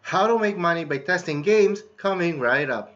How to make money by testing games coming right up.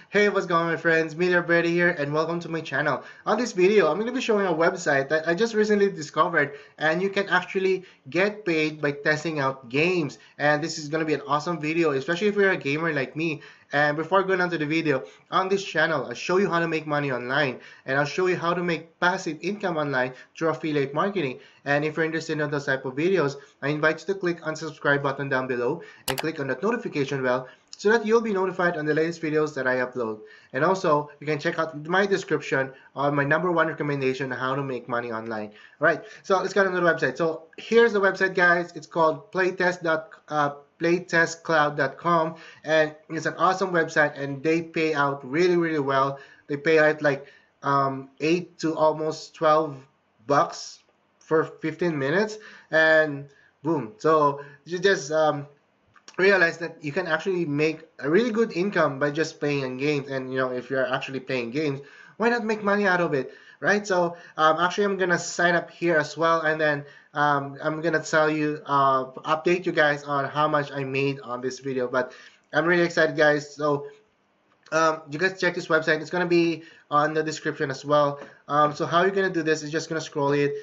Hey, what's going on, my friends? Miller Brady here, and welcome to my channel. On this video, I'm going to be showing a website that I just recently discovered, and you can actually get paid by testing out games. And this is going to be an awesome video, especially if you're a gamer like me. And before going on to the video, on this channel, I'll show you how to make money online, and I'll show you how to make passive income online through affiliate marketing. And if you're interested in those type of videos, I invite you to click on the subscribe button down below and click on that notification bell so that you'll be notified on the latest videos that I upload. And also, you can check out my description on my #1 recommendation on how to make money online. Alright, so let's get on the website. So here's the website, guys. It's called playtestcloud.com, and it's an awesome website, and they pay out really well. They pay out like 8 to almost 12 bucks for 15 minutes, and boom. So you just realize that you can actually make a really good income by just playing in games. And if you're actually playing games, why not make money out of it, right? So actually, I'm gonna sign up here as well, and then I'm gonna tell you, update you guys on how much I made on this video. But I'm really excited, guys. So you guys check this website. It's gonna be on the description as well. So how you're gonna do this is just gonna scroll it,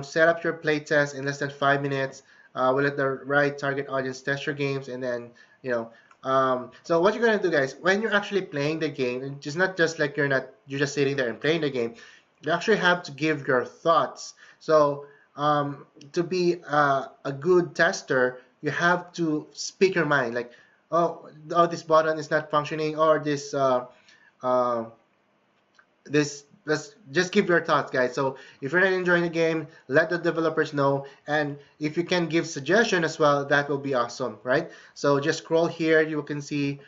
set up your playtest in less than 5 minutes. We'll let the right target audience test your games, and then so what you're gonna do, guys, when you're actually playing the game, it's not just like you're just sitting there and playing the game. You actually have to give your thoughts. So to be a good tester, you have to speak your mind, like, oh, this button is not functioning, or uh, let's just give your thoughts, guys. So if you're not enjoying the game, let the developers know, and if you can give suggestion as well, that will be awesome, right? So just scroll here, you can see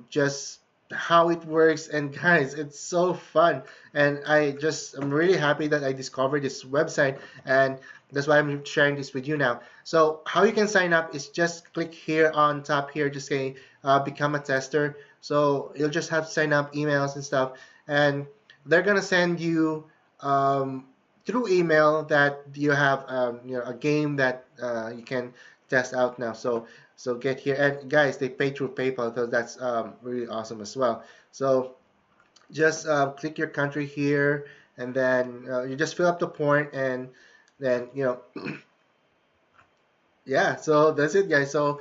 just how it works. And guys, it's so fun, and I'm really happy that I discovered this website, and that's why I'm sharing this with you now. So how you can sign up is just click here on top here, just say become a tester. So you'll just have to sign up, emails and stuff, and they're gonna send you through email that you have a game that you can test out now. So get here, and guys, they pay through PayPal, so that's really awesome as well. So just click your country here, and then you just fill up the point, and then yeah. So that's it, guys. So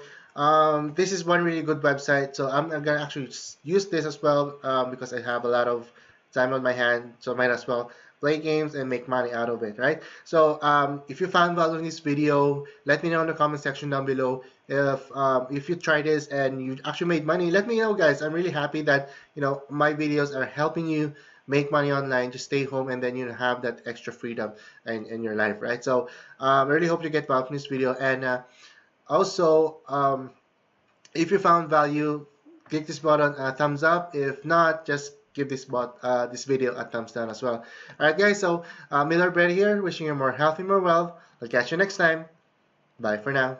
this is one really good website. So I'm gonna actually use this as well, because I have a lot of time on my hand, so I might as well play games and make money out of it, right? So if you found value in this video, let me know in the comment section down below. If you tried this and you actually made money, let me know, guys. I'm really happy that my videos are helping you make money online. Just stay home, and then you have that extra freedom in your life, right? So I really hope you get value from this video, and also if you found value, click this button, thumbs up. If not, just give this video a thumbs down as well. Alright, guys, so Miller Brady here, wishing you more health and more wealth. I'll catch you next time. Bye for now.